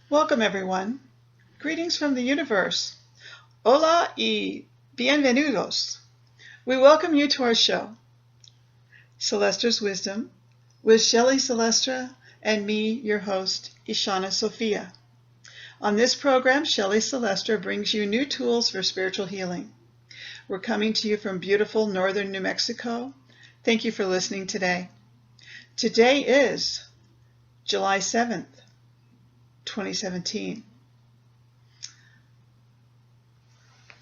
Welcome, everyone. Greetings from the universe. Hola y bienvenidos. We welcome you to our show, Celestra's Wisdom, with Shelley Celestra and me, your host, Ishana Sophia. On this program, Shelley Celestra brings you new tools for spiritual healing. We're coming to you from beautiful northern New Mexico. Thank you for listening today. Today is July 7th, 2017.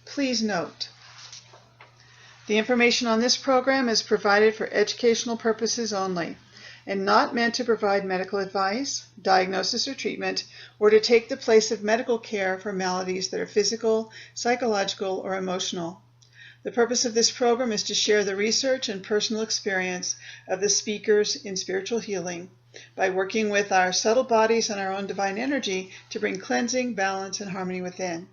Please note, the information on this program is provided for educational purposes only and not meant to provide medical advice, diagnosis, or treatment, or to take the place of medical care for maladies that are physical, psychological, or emotional. The purpose of this program is to share the research and personal experience of the speakers in spiritual healing by working with our subtle bodies and our own divine energy to bring cleansing, balance, and harmony within.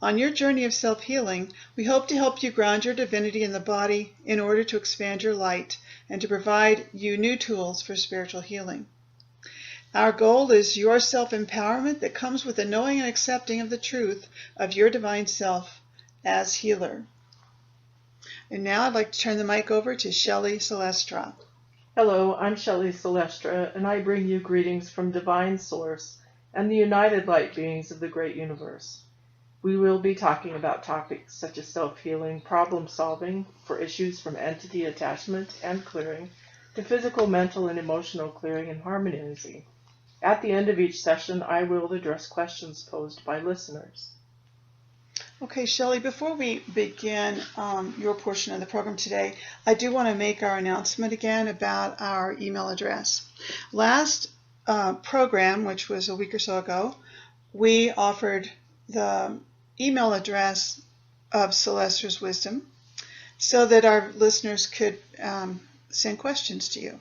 On your journey of self-healing, we hope to help you ground your divinity in the body in order to expand your light and to provide you new tools for spiritual healing. Our goal is your self-empowerment that comes with the knowing and accepting of the truth of your divine self as healer. And now I'd like to turn the mic over to Shelley Celestra. Hello, I'm Shelley Celestra, and I bring you greetings from Divine Source and the united light beings of the great universe. We will be talking about topics such as self-healing, problem-solving for issues from entity attachment and clearing to physical, mental, and emotional clearing and harmonizing. At the end of each session, I will address questions posed by listeners. Okay, Shelley, before we begin your portion of the program today, I do want to make our announcement again about our email address. Last program, which was a week or so ago, we offered the email address of Celestra's Wisdom so that our listeners could send questions to you.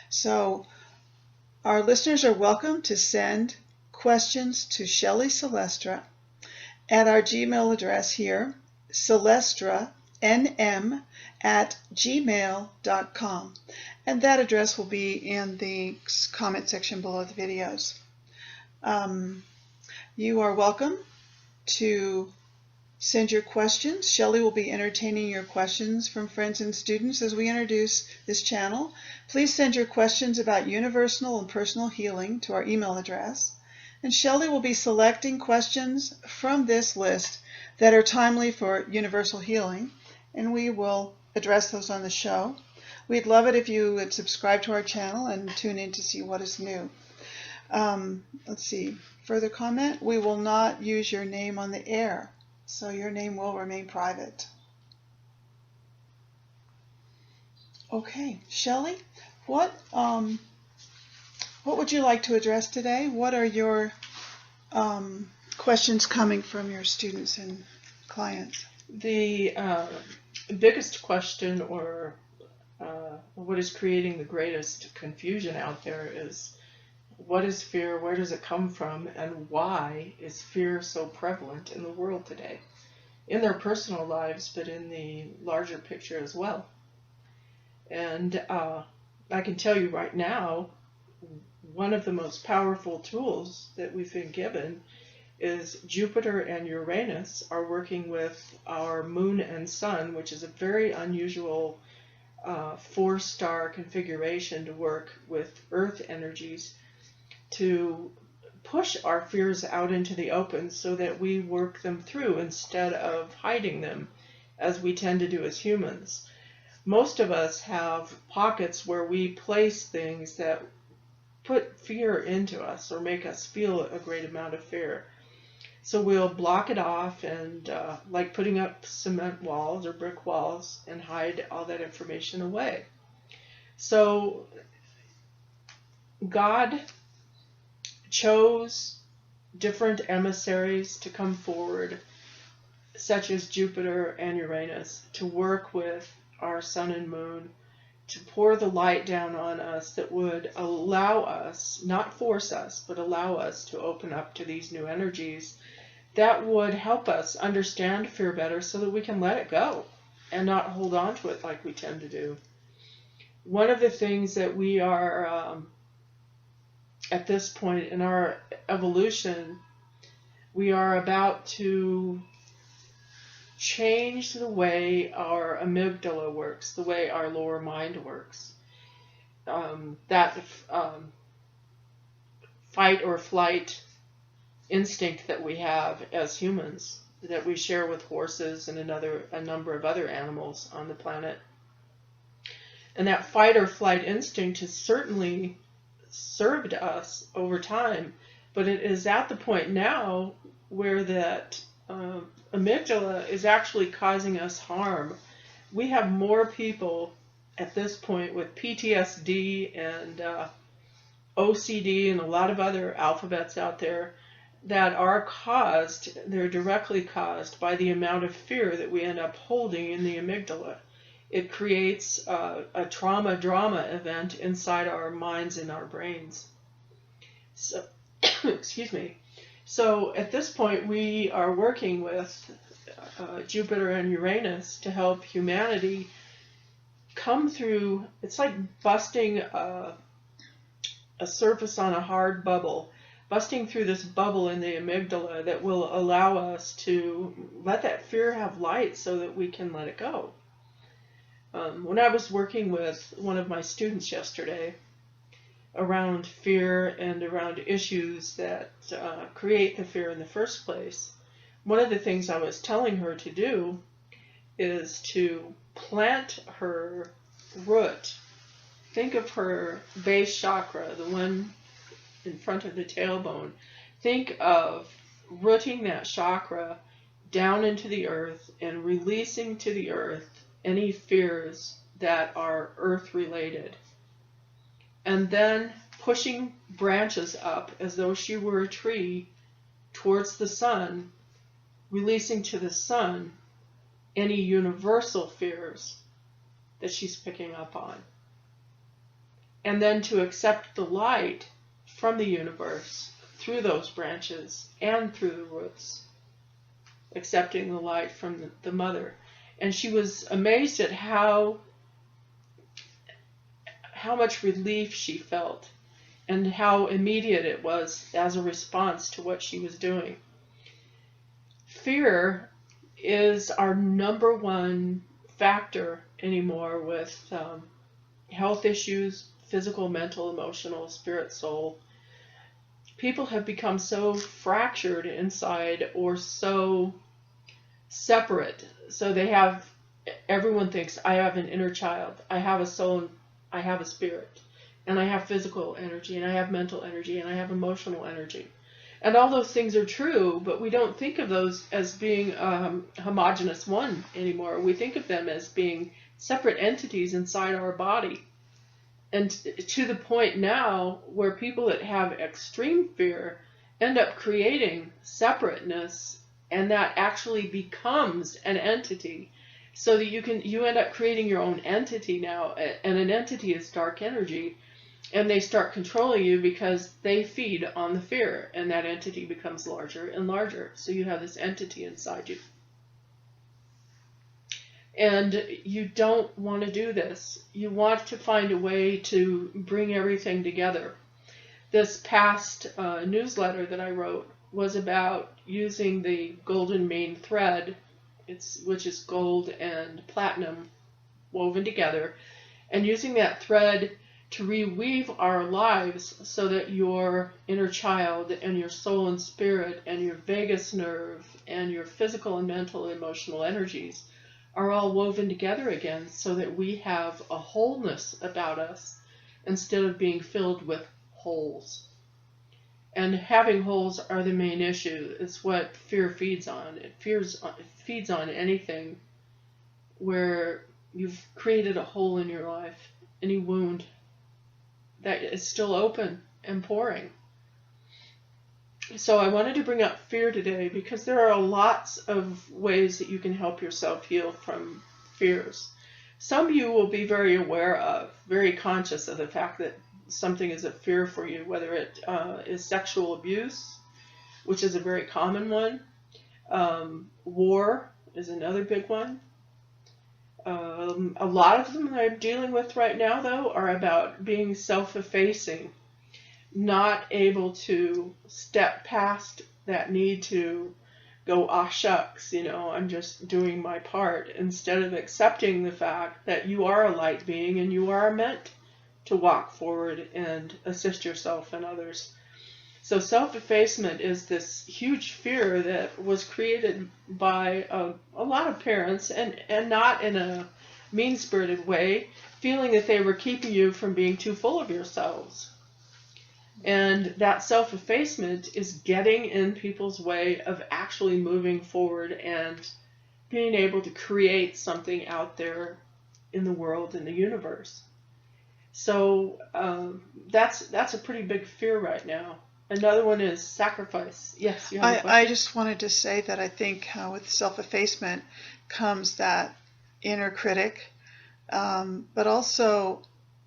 So our listeners are welcome to send questions to Shelley Celestra at our Gmail address here, celestranm@gmail.com. And that address will be in the comment section below the videos. You are welcome to send your questions. Shelley will be entertaining your questions from friends and students as we introduce this channel. Please send your questions about universal and personal healing to our email address. And Shelley will be selecting questions from this list that are timely for universal healing, and we will address those on the show. We'd love it if you would subscribe to our channel and tune in to see what is new. Let's see, further comment? We will not use your name on the air, so your name will remain private. Okay, Shelley, what would you like to address today? What are your questions coming from your students and clients? The biggest question, or what is creating the greatest confusion out there, is what is fear, where does it come from, and why is fear so prevalent in the world today? In their personal lives, but in the larger picture as well. And I can tell you right now, one of the most powerful tools that we've been given is Jupiter and Uranus are working with our moon and sun, which is a very unusual 4-star configuration to work with earth energies to push our fears out into the open so that we work them through instead of hiding them as we tend to do as humans. Most of us have pockets where we place things that put fear into us or make us feel a great amount of fear. So we'll block it off and like putting up cement walls or brick walls and hide all that information away. So God chose different emissaries to come forward, such as Jupiter and Uranus, to work with our sun and moon, to pour the light down on us that would allow us, not force us, but allow us to open up to these new energies that would help us understand fear better so that we can let it go and not hold on to it like we tend to do. One of the things that we are at this point in our evolution, we are about to change the way our amygdala works, the way our lower mind works. That fight or flight instinct that we have as humans, that we share with horses and a number of other animals on the planet. And that fight or flight instinct has certainly served us over time, but it is at the point now where that amygdala is actually causing us harm. We have more people at this point with PTSD and OCD and a lot of other alphabets out there that are they're directly caused by the amount of fear that we end up holding in the amygdala. It creates a trauma-drama event inside our minds and our brains. So, excuse me. So at this point, we are working with Jupiter and Uranus to help humanity come through. It's like busting a surface on a hard bubble, busting through this bubble in the amygdala that will allow us to let that fear have light so that we can let it go. When I was working with one of my students yesterday around fear and around issues that create the fear in the first place, one of the things I was telling her to do is to plant her root. Think of her base chakra, the one in front of the tailbone. Think of rooting that chakra down into the earth and releasing to the earth any fears that are earth related. And then pushing branches up as though she were a tree towards the sun, releasing to the sun any universal fears that she's picking up on. And then to accept the light from the universe through those branches and through the roots, accepting the light from the mother. And she was amazed at how much relief she felt and how immediate it was as a response to what she was doing. Fear is our number one factor anymore with health issues, physical, mental, emotional, spirit, soul. People have become so fractured inside or so separate. So everyone thinks, I have an inner child, I have a soul, I have a spirit, and I have physical energy, and I have mental energy, and I have emotional energy. And all those things are true, but we don't think of those as being homogeneous one anymore. We think of them as being separate entities inside our body. And to the point now where people that have extreme fear end up creating separateness, and that actually becomes an entity. So that you end up creating your own entity now, and an entity is dark energy, and they start controlling you because they feed on the fear, and that entity becomes larger and larger. So you have this entity inside you. And you don't want to do this. You want to find a way to bring everything together. This past newsletter that I wrote was about using the golden main thread, which is gold and platinum woven together, and using that thread to reweave our lives so that your inner child and your soul and spirit and your vagus nerve and your physical and mental and emotional energies are all woven together again, so that we have a wholeness about us instead of being filled with holes. And having holes are the main issue. It's what fear feeds on. It feeds on anything where you've created a hole in your life, any wound that is still open and pouring. So I wanted to bring up fear today because there are lots of ways that you can help yourself heal from fears. Some you will be very aware of, very conscious of the fact that something is a fear for you, whether it is sexual abuse, which is a very common one. War is another big one. A lot of them that I'm dealing with right now, though, are about being self-effacing. not able to step past that need to go, ah, shucks, I'm just doing my part, instead of accepting the fact that you are a light being and you are meant to walk forward and assist yourself and others. So self-effacement is this huge fear that was created by a lot of parents, and not in a mean-spirited way, feeling that they were keeping you from being too full of yourselves. And that self-effacement is getting in people's way of actually moving forward and being able to create something out there in the world, in the universe. So that's a pretty big fear right now. Another one is sacrifice. Yes, you have a question? I just wanted to say that I think with self-effacement comes that inner critic, but also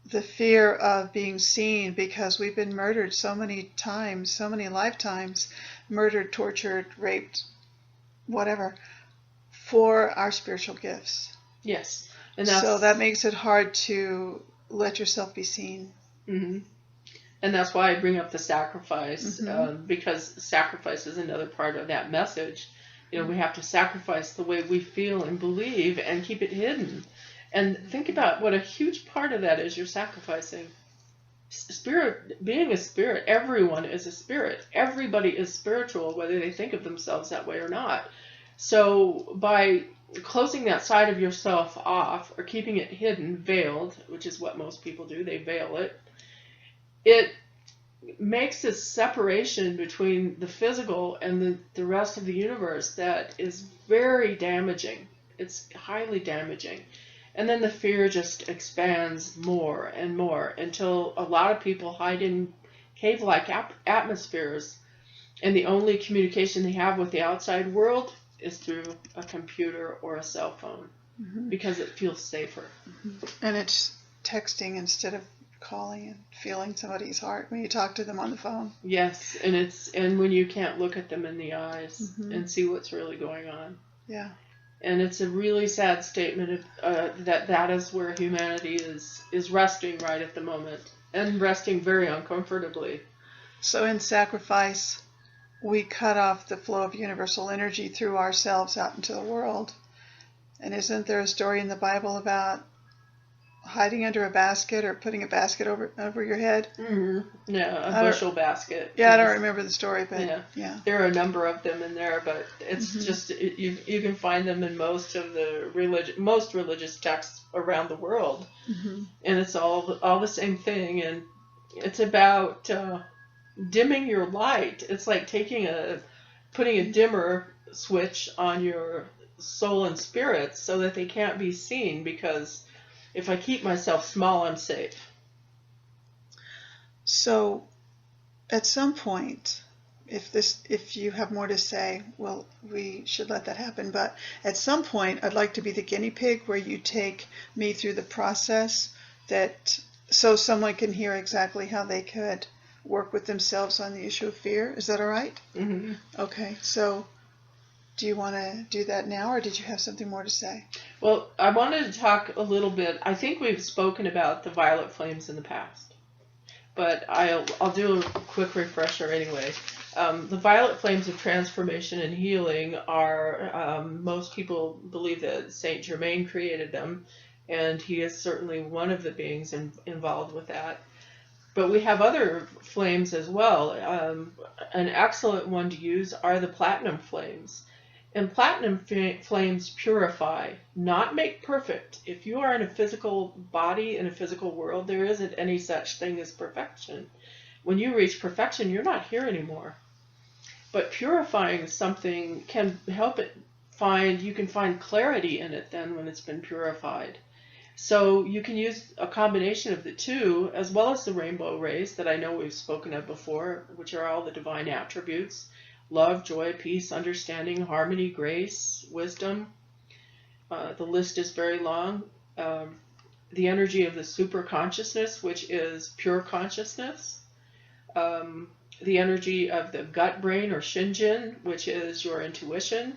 the fear of being seen, because we've been murdered so many times, so many lifetimes, murdered, tortured, raped, whatever, for our spiritual gifts. Yes. So that makes it hard to let yourself be seen. Mm-hmm. And that's why I bring up the sacrifice, because sacrifice is another part of that message. We have to sacrifice the way we feel and believe and keep it hidden. And think about what a huge part of that is you're sacrificing. Spirit, being a spirit, everyone is a spirit. Everybody is spiritual, whether they think of themselves that way or not. So by closing that side of yourself off or keeping it hidden, veiled, which is what most people do, they veil it, it makes this separation between the physical and the rest of the universe that is very damaging. It's highly damaging. And then the fear just expands more and more until a lot of people hide in cave-like atmospheres, and the only communication they have with the outside world is through a computer or a cell phone, because it feels safer. And it's texting instead of calling and feeling somebody's heart when you talk to them on the phone. Yes, and when you can't look at them in the eyes and see what's really going on. Yeah. And it's a really sad statement that is where humanity is resting right at the moment, and resting very uncomfortably. So in sacrifice, we cut off the flow of universal energy through ourselves out into the world. And isn't there a story in the Bible about hiding under a basket or putting a basket over your head? Yeah, a bushel basket. Yeah, I don't remember the story, but yeah. There are a number of them in there, but it's just you can find them in most of the most religious texts around the world, and it's all the same thing, and it's about dimming your light. It's like putting a dimmer switch on your soul and spirit so that they can't be seen, because if I keep myself small, I'm safe. So at some point, if you have more to say, well, we should let that happen. But at some point, I'd like to be the guinea pig where you take me through the process so someone can hear exactly how they could work with themselves on the issue of fear. Is that all right? Mm-hmm. Okay. So do you want to do that now, or did you have something more to say? Well, I wanted to talk a little bit. I think we've spoken about the violet flames in the past, but I'll do a quick refresher anyway. The violet flames of transformation and healing are, most people believe that Saint Germain created them, and he is certainly one of the beings involved with that. But we have other flames as well. An excellent one to use are the platinum flames. And platinum flames purify, not make perfect. If you are in a physical body, in a physical world, there isn't any such thing as perfection. When you reach perfection, you're not here anymore. But purifying something can help it you can find clarity in it then when it's been purified. So you can use a combination of the two, as well as the rainbow rays that I know we've spoken of before, which are all the divine attributes: love, joy, peace, understanding, harmony, grace, wisdom. The list is very long. The energy of the super consciousness, which is pure consciousness. The energy of the gut brain or shinjin, which is your intuition.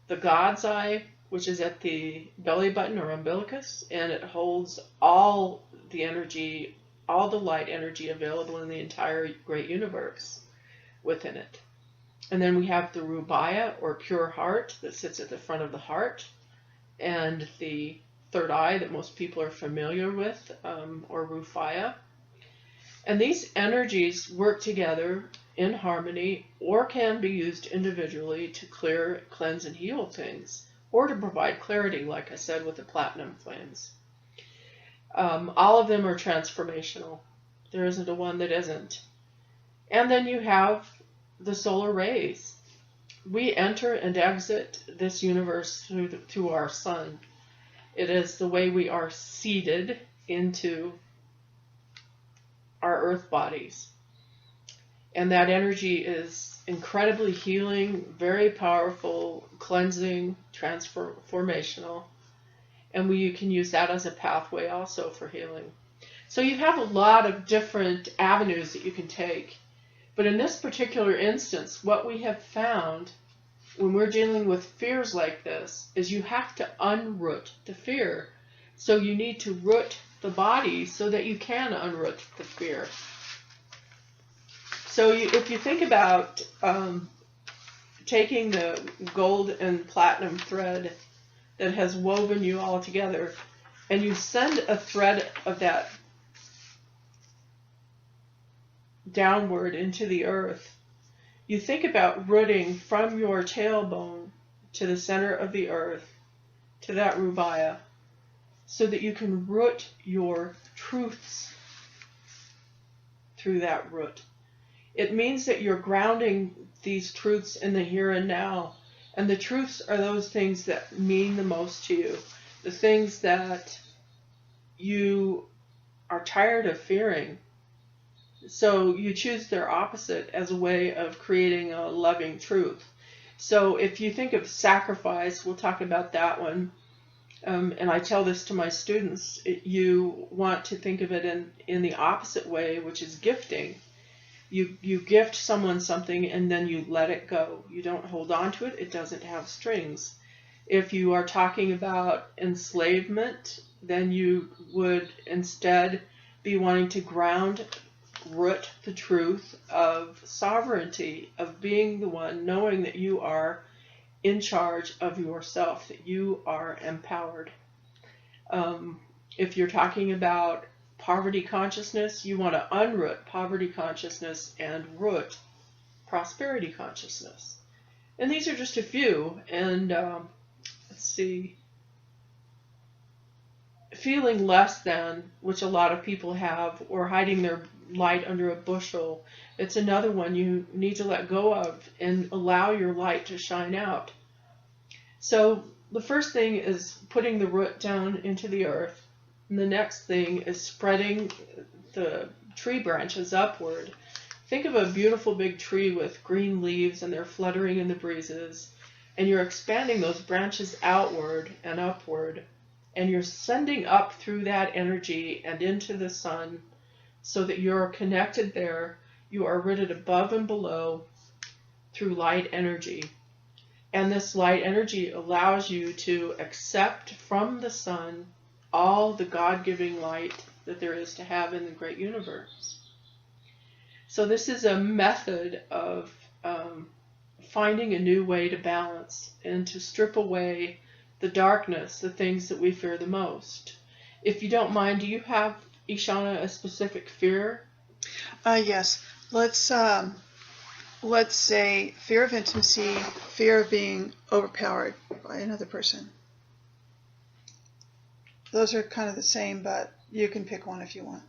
The God's eye, which is at the belly button or umbilicus, and it holds all the energy all the light energy available in the entire great universe within it. And then we have the Rubaya, or pure heart, that sits at the front of the heart, and the third eye that most people are familiar with, or Rufaya. And these energies work together in harmony, or can be used individually to clear, cleanse, and heal things, or to provide clarity, like I said, with the platinum flames. All of them are transformational. There isn't a one that isn't. And then you have the solar rays. We enter and exit this universe through our sun. It is the way we are seeded into our earth bodies. And that energy is incredibly healing, very powerful, cleansing, transformational. And we can use that as a pathway also for healing. So you have a lot of different avenues that you can take. But in this particular instance, what we have found when we're dealing with fears like this is you have to unroot the fear. So you need to root the body so that you can unroot the fear. So if you think about taking the gold and platinum thread that has woven you all together, and you send a thread of that downward into the earth, you think about rooting from your tailbone to the center of the earth, to that Rubaya, so that you can root your truths through that root. It means that you're grounding these truths in the here and now. And the truths are those things that mean the most to you. The things that you are tired of fearing. So you choose their opposite as a way of creating a loving truth. So if you think of sacrifice, we'll talk about that one. And I tell this to my students, you want to think of it in the opposite way, which is gifting. You gift someone something and then you let it go. You don't hold on to it. It doesn't have strings. If you are talking about enslavement, then you would instead be wanting to root the truth of sovereignty, of being the one, knowing that you are in charge of yourself, that you are empowered. If you're talking about poverty consciousness, you want to unroot poverty consciousness and root prosperity consciousness. And these are just a few. And let's see. Feeling less than, which a lot of people have, or hiding their light under a bushel, it's another one you need to let go of and allow your light to shine out. So the first thing is putting the root down into the earth. And the next thing is spreading the tree branches upward. Think of a beautiful big tree with green leaves and they're fluttering in the breezes. And you're expanding those branches outward and upward. And you're sending up through that energy and into the sun so that you're connected there. You are rooted above and below through light energy. And this light energy allows you to accept from the sun all the God-giving light that there is to have in the great universe. So this is a method of finding a new way to balance and to strip away the darkness, the things that we fear the most. If you don't mind, do you have, Ishana, a specific fear? Yes. Let's say fear of intimacy, fear of being overpowered by another person. Those are kind of the same, but you can pick one if you want.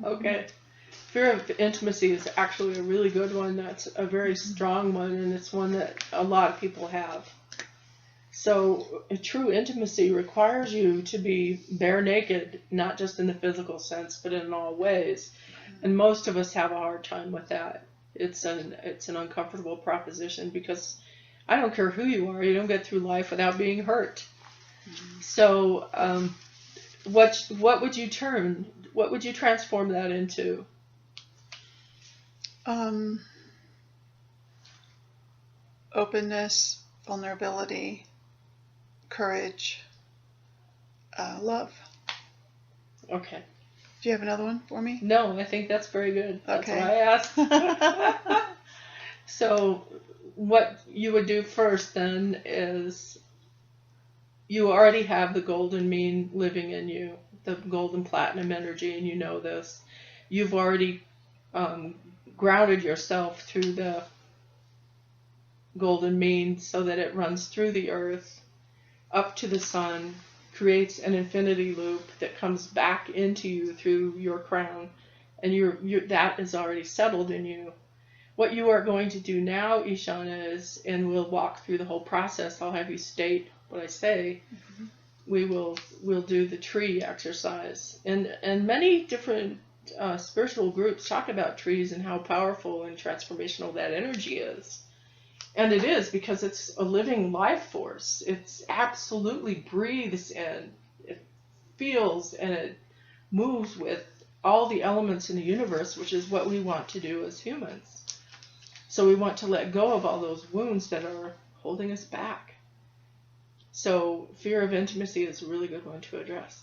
Okay. Fear of intimacy is actually a really good one. That's a very strong one, and it's one that a lot of people have. So a true intimacy requires you to be bare naked, not just in the physical sense, but in all ways. And most of us have a hard time with that. It's an uncomfortable proposition because I don't care who you are, you don't get through life without being hurt. So what would you transform that into? Openness, vulnerability, courage, love. Okay. Do you have another one for me? No, I think that's very good. That's Okay. why I asked. So what you would do first then is you already have the golden mean living in you, the golden platinum energy, and you know this. You've already grounded yourself through the golden mean so that it runs through the earth, up to the sun, creates an infinity loop that comes back into you through your crown, and that is already settled in you. What you are going to do now, Ishana, is, and we'll walk through the whole process. I'll have you state what I say. We'll do the tree exercise, and many different spiritual groups talk about trees and how powerful and transformational that energy is. And it is, because it's a living life force. It's absolutely breathes and it feels and it moves with all the elements in the universe, which is what we want to do as humans. So we want to let go of all those wounds that are holding us back. So fear of intimacy is a really good one to address.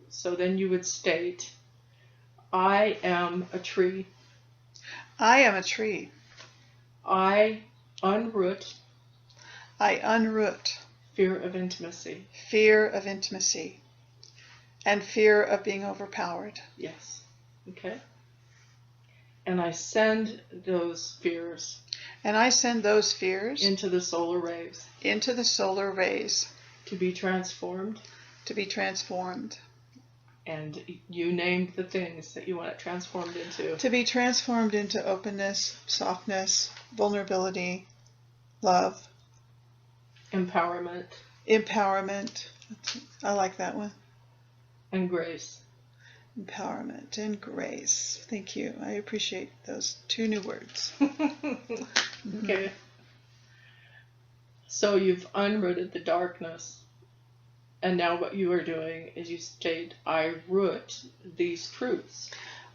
So then you would state, I am a tree. I am a tree. I unroot. I unroot. Fear of intimacy. Fear of intimacy. And fear of being overpowered. Yes. Okay. And I send those fears. And I send those fears into the solar rays. Into the solar rays. To be transformed. To be transformed. And you named the things that you want it transformed into. To be transformed into openness, softness, vulnerability, love. Empowerment. Empowerment. I like that one. And grace. Empowerment and grace. Thank you. I appreciate those 2 new words. Okay. So you've unrooted the darkness. And now what you are doing is you state, I root these truths.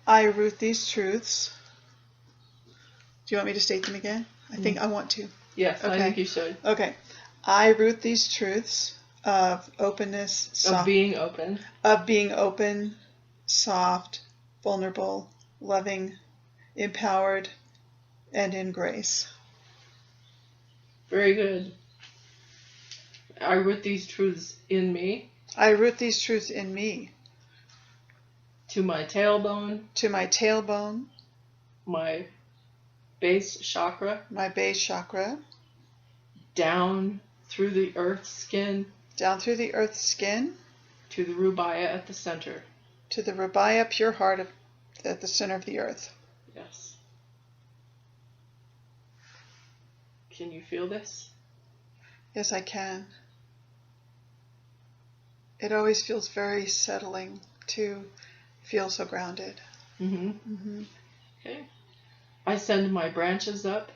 I root these truths. Do you want me to state them again? I think I want to. Yes, okay. I think you should. Okay. I root these truths of openness, of being open. Of being open, soft, vulnerable, loving, empowered, and in grace. Very good. I root these truths in me. I root these truths in me. To my tailbone. To my tailbone. My base chakra. My base chakra. Down through the earth's skin. Down through the earth's skin. To the rubaya at the center. To the rubaya, pure heart at the center of the earth. Yes. Can you feel this? Yes, I can. It always feels very settling to feel so grounded. Okay. I send my branches up.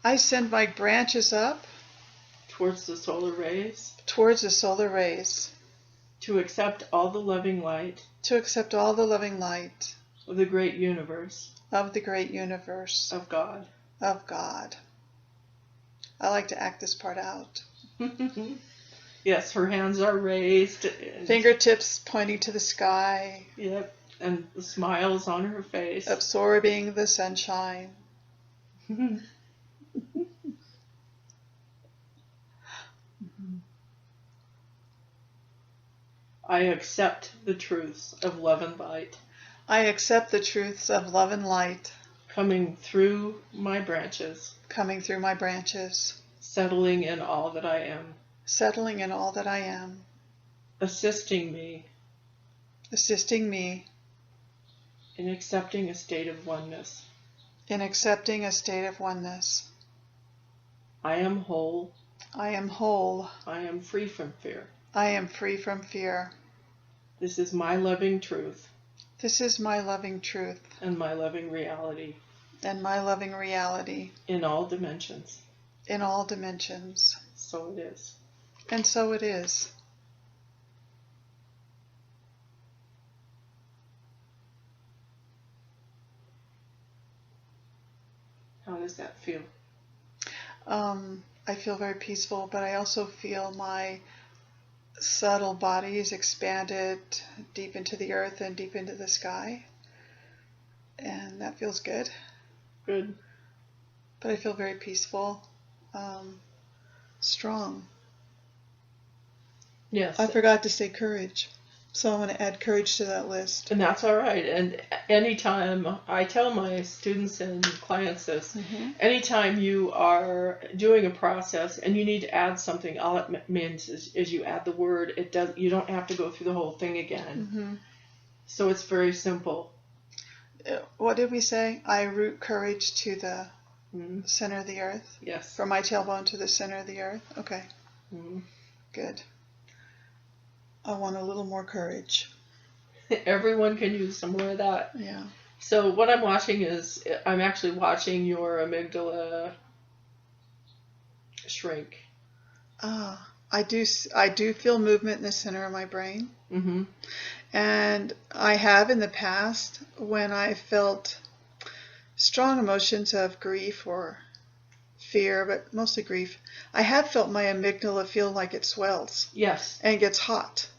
I send my branches up. Towards the solar rays. Towards the solar rays. To accept all the loving light. To accept all the loving light. Of the great universe. Of the great universe. Of God. Of God. I like to act this part out. Yes, her hands are raised. Fingertips pointing to the sky. Yep, and the smiles on her face. Absorbing the sunshine. I accept the truths of love and light. I accept the truths of love and light. Coming through my branches. Coming through my branches. Settling in all that I am. Settling in all that I am. Assisting me. Assisting me. In accepting a state of oneness. In accepting a state of oneness. I am whole. I am whole. I am free from fear. I am free from fear. This is my loving truth. This is my loving truth. And my loving reality. And my loving reality. In all dimensions. In all dimensions. So it is. And so it is. How does that feel? I feel very peaceful, but I also feel my subtle bodies expanded deep into the earth and deep into the sky. And that feels good. Good. But I feel very peaceful, strong. Yes. I forgot to say courage. So I'm going to add courage to that list. And that's all right. And anytime, I tell my students and clients this, anytime you are doing a process and you need to add something, all it means is you add the word. You don't have to go through the whole thing again. So it's very simple. What did we say? I root courage to the center of the earth? Yes. From my tailbone to the center of the earth? Okay. Good. I want a little more courage. Everyone can use some more of that. Yeah. So what I'm watching is, I'm actually watching your amygdala shrink. I do feel movement in the center of my brain. And I have in the past, when I felt strong emotions of grief or fear, but mostly grief, I have felt my amygdala feel like it swells. Yes. And gets hot.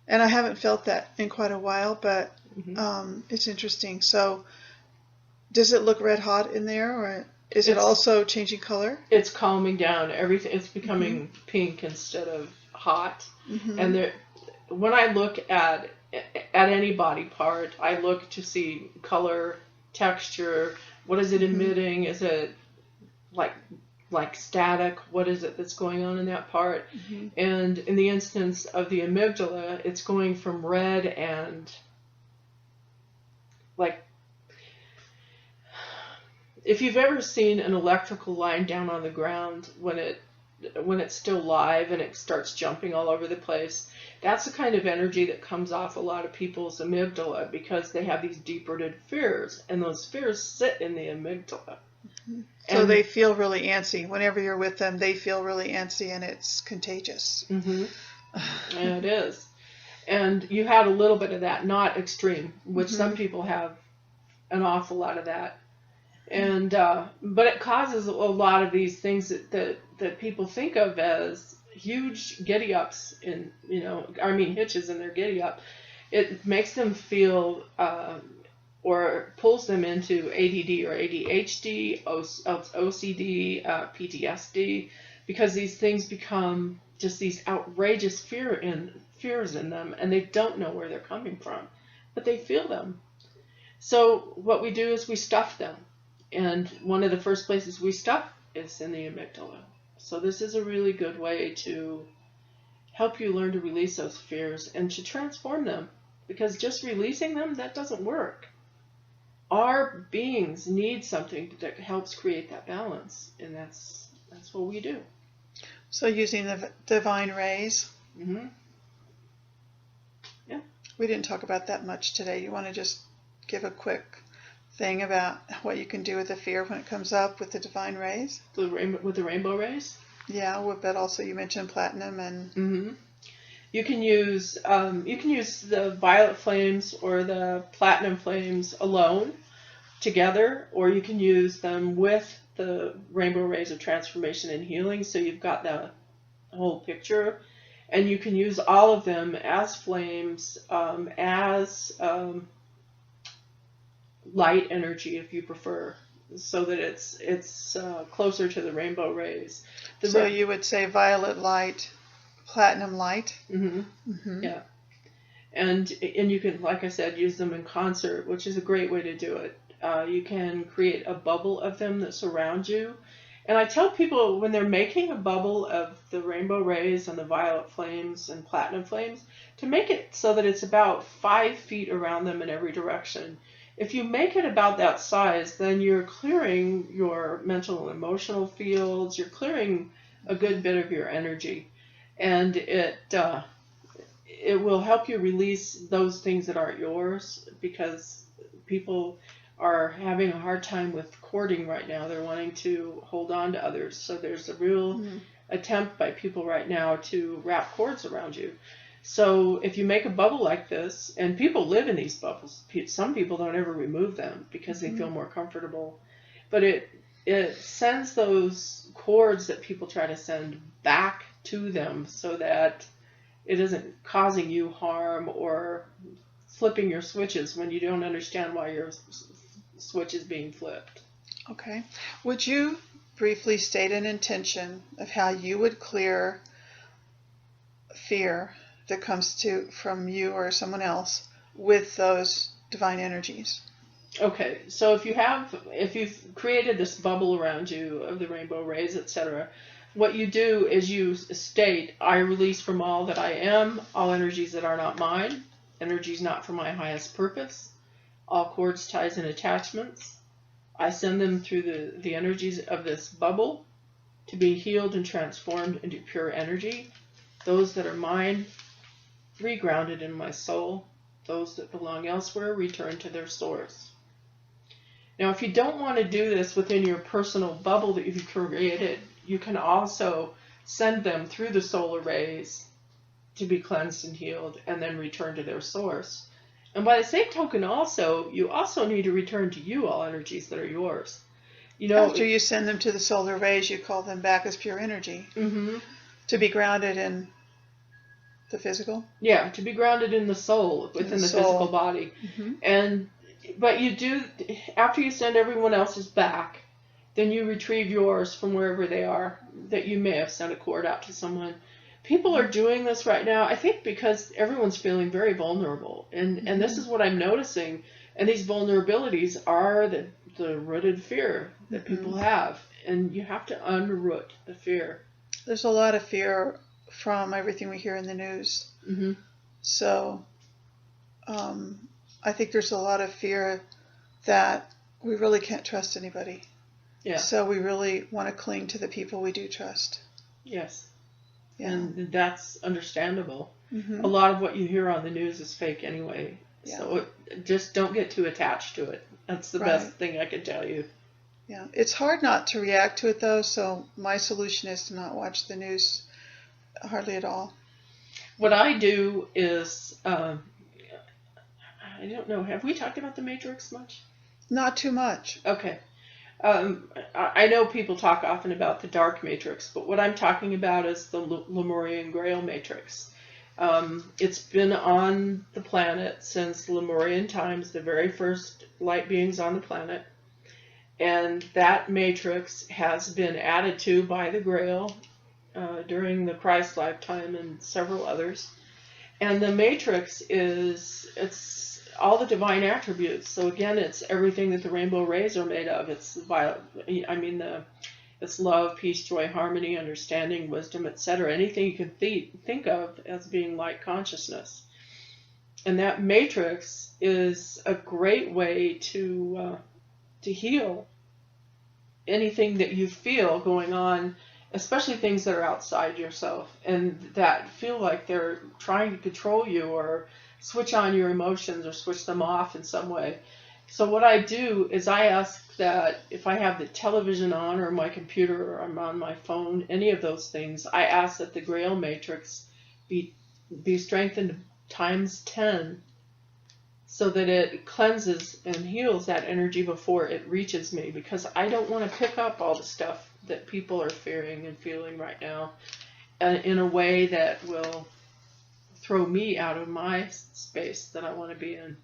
And I haven't felt that in quite a while, but it's interesting. So does it look red hot in there, or is it also changing color? It's calming down everything. It's becoming pink instead of hot. And when I look at any body part, I look to see color, texture. What is it emitting? Is it like static? What is it that's going on in that part? And in the instance of the amygdala, it's going from red and like, if you've ever seen an electrical line down on the ground when it's still live and it starts jumping all over the place, that's the kind of energy that comes off a lot of people's amygdala, because they have these deep-rooted fears, and those fears sit in the amygdala. So they feel really antsy. Whenever you're with them, they feel really antsy, and it's contagious. And it is. And you had a little bit of that, not extreme, which some people have an awful lot of that. And but it causes a lot of these things that people think of as huge giddy ups hitches in their giddy up. It makes them feel or pulls them into ADD or ADHD, OCD, PTSD, because these things become just these outrageous fears in them, and they don't know where they're coming from, but they feel them. So what we do is we stuff them, and one of the first places we stuff is in the amygdala. So this is a really good way to help you learn to release those fears and to transform them, because just releasing them, that doesn't work. Our beings need something that helps create that balance, and that's what we do. So using the divine rays. Yeah. We didn't talk about that much today. You want to just give a quick thing about what you can do with the fear when it comes up with the divine rays? With the rainbow rays? Yeah, but also you mentioned platinum and... You can use the violet flames or the platinum flames alone, together, or you can use them with the rainbow rays of transformation and healing, so you've got the whole picture. And you can use all of them as flames, as light energy if you prefer, so that it's closer to the rainbow rays. So you would say violet light, platinum light. Yeah, and you can, like I said, use them in concert, which is a great way to do it. You can create a bubble of them that surround you. And I tell people, when they're making a bubble of the rainbow rays and the violet flames and platinum flames, to make it so that it's about 5 feet around them in every direction. If you make it about that size, then you're clearing your mental and emotional fields. You're clearing a good bit of your energy. And it will help you release those things that aren't yours, because people are having a hard time with courting right now. They're wanting to hold on to others. So there's a real attempt by people right now to wrap cords around you. So if you make a bubble like this, and people live in these bubbles, some people don't ever remove them because they feel more comfortable, but it sends those cords that people try to send back to them, so that It isn't causing you harm or flipping your switches when you don't understand why your switch is being flipped. Okay. Would you briefly state an intention of how you would clear fear that comes from you or someone else with those divine energies? Okay, so if you've created this bubble around you of the rainbow rays, etc., what you do is you state, I release from all that I am, all energies that are not mine, energies not for my highest purpose, all cords, ties, and attachments. I send them through the energies of this bubble to be healed and transformed into pure energy. Those that are mine, regrounded in my soul. Those that belong elsewhere, return to their source. Now, if you don't want to do this within your personal bubble that you've created, you can also send them through the solar rays to be cleansed and healed and then return to their source. And by the same token also, you also need to return to you all energies that are yours. After you send them to the solar rays, you call them back as pure energy. Mm-hmm. To be grounded in the physical? Yeah, to be grounded in the soul, within the physical body. Mm-hmm. But you do, after you send everyone else's back, then you retrieve yours from wherever they are, that you may have sent a cord out to someone. People are doing this right now, I think, because everyone's feeling very vulnerable. And this is what I'm noticing. And these vulnerabilities are the rooted fear that people have. And you have to unroot the fear. There's a lot of fear from everything we hear in the news. Mm-hmm. So I think there's a lot of fear that we really can't trust anybody. Yeah. So we really want to cling to the people we do trust. Yes. Yeah. And that's understandable. Mm-hmm. A lot of what you hear on the news is fake anyway. Yeah. So just don't get too attached to it. That's the best thing I can tell you. Yeah. It's hard not to react to it, though, so my solution is to not watch the news hardly at all. What I do is, I don't know, have we talked about the Matrix much? Not too much. Okay. I know people talk often about the dark matrix, but what I'm talking about is the Lemurian Grail matrix. It's been on the planet since Lemurian times, the very first light beings on the planet. And that matrix has been added to by the Grail during the Christ lifetime and several others. And the matrix it's all the divine attributes. So again, it's everything that the rainbow rays are made of. It's love, peace, joy, harmony, understanding, wisdom, etc. Anything you can think of as being light consciousness. And that matrix is a great way to heal anything that you feel going on, especially things that are outside yourself and that feel like they're trying to control you or switch on your emotions or switch them off in some way. So what I do is I ask that if I have the television on or my computer or I'm on my phone, any of those things, I ask that the Grail matrix be strengthened times 10 so that it cleanses and heals that energy before it reaches me, because I don't want to pick up all the stuff that people are fearing and feeling right now in a way that will throw me out of my space that I want to be in.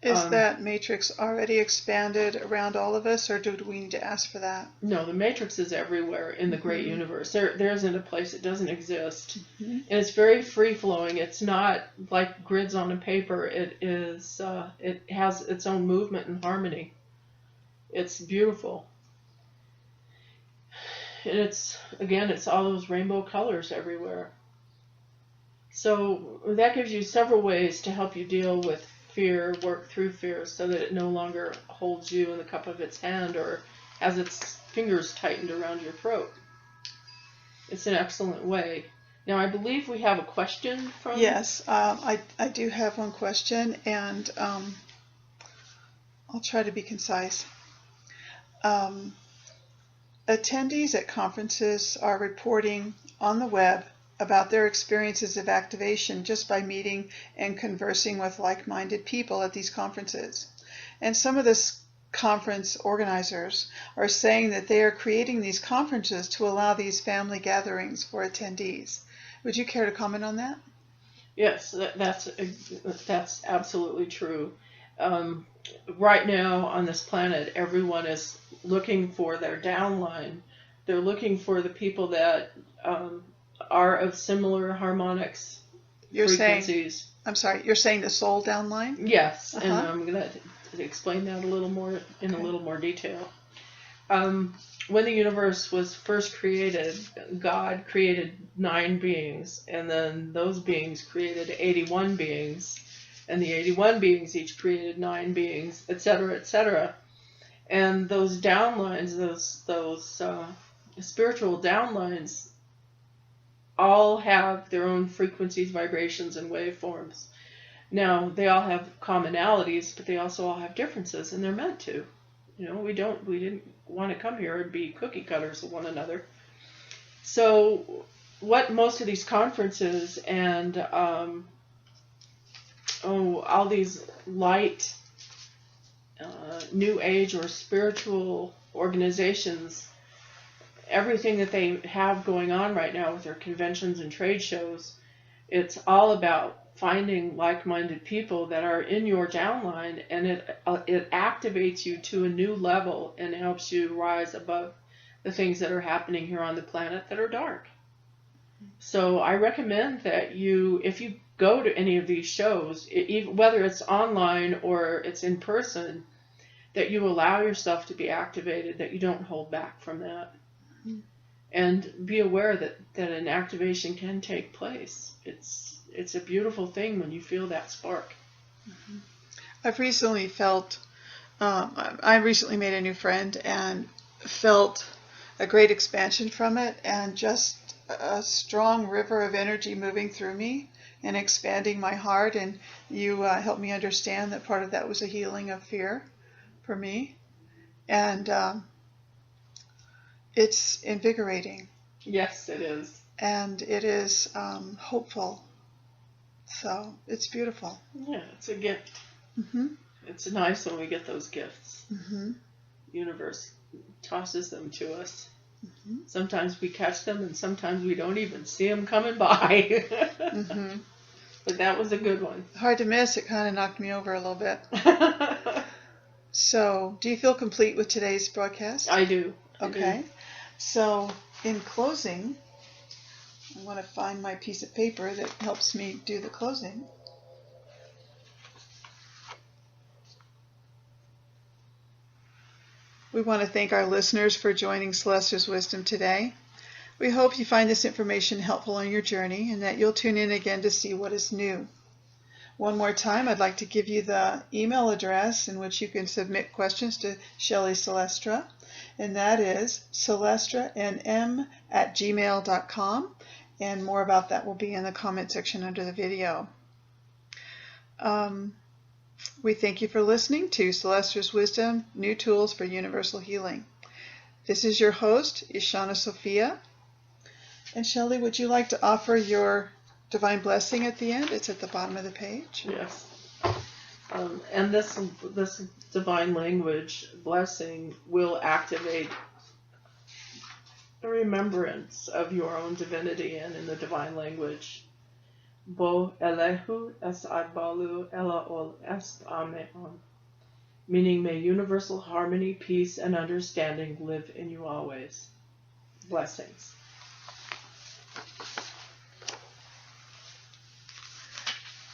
Is that matrix already expanded around all of us, or do we need to ask for that? No, the matrix is everywhere in the great universe. There isn't a place it doesn't exist. And it's very free-flowing. It's not like grids on a paper. It has its own movement and harmony. It's beautiful. And it's all those rainbow colors everywhere. So that gives you several ways to help you deal with fear, work through fear, so that it no longer holds you in the cup of its hand or has its fingers tightened around your throat. It's an excellent way. Now, I believe we have a question from... Yes, I do have one question, and I'll try to be concise. Attendees at conferences are reporting on the web about their experiences of activation just by meeting and conversing with like-minded people at these conferences. And some of the conference organizers are saying that they are creating these conferences to allow these family gatherings for attendees. Would you care to comment on that? Yes, that's absolutely true. Right now on this planet, everyone is looking for their downline. They're looking for the people that are of similar harmonics, You're frequencies. saying, I'm sorry, you're saying the soul downline? Yes, and Uh-huh. I'm going to explain that a little more in Okay. a little more detail. When the universe was first created, God created 9 beings, and then those beings created 81 beings, and the 81 beings each created 9 beings, etc., etc. And those downlines, those spiritual downlines, all have their own frequencies, vibrations, and waveforms. Now, they all have commonalities, but they also all have differences, and they're meant to. You know, we didn't want to come here and be cookie cutters of one another. So, what most of these conferences and all these light, new age or spiritual organizations, everything that they have going on right now with their conventions and trade shows, it's all about finding like-minded people that are in your downline, and it activates you to a new level and helps you rise above the things that are happening here on the planet that are dark. So I recommend that if you go to any of these shows, whether it's online or it's in person, that you allow yourself to be activated, that you don't hold back from that. And be aware that an activation can take place. It's a beautiful thing when you feel that spark. I've recently felt, I recently made a new friend and felt a great expansion from it, and just a strong river of energy moving through me and expanding my heart. And you helped me understand that part of that was a healing of fear for me. And it's invigorating. Yes, it is. And it is hopeful. So it's beautiful. Yeah, it's a gift. Mm-hmm. It's nice when we get those gifts. Mm-hmm. Universe tosses them to us. Mm-hmm. Sometimes we catch them, and sometimes we don't even see them coming by. Mm-hmm. But that was a good one. Hard to miss. It kind of knocked me over a little bit. So, do you feel complete with today's broadcast? I do. Okay. So, in closing, I want to find my piece of paper that helps me do the closing. We want to thank our listeners for joining Celestra's Wisdom today. We hope you find this information helpful on your journey and that you'll tune in again to see what is new. One more time, I'd like to give you the email address in which you can submit questions to Shelley Celestra, and that is celestranm@gmail.com, and more about that will be in the comment section under the video. We thank you for listening to Celestra's Wisdom, New Tools for Universal Healing. This is your host, Ishana Sophia. And Shelley, would you like to offer your divine blessing at the end? It's at the bottom of the page. Yes. And this divine language blessing will activate a remembrance of your own divinity, and in the divine language, Bo Elehu es Adbalu Ela Ol Est Ameon, meaning may universal harmony, peace, and understanding live in you always. Blessings.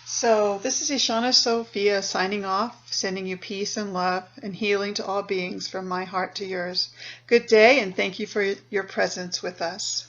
So this is Ishana Sophia signing off, sending you peace and love and healing to all beings from my heart to yours. Good day, and thank you for your presence with us.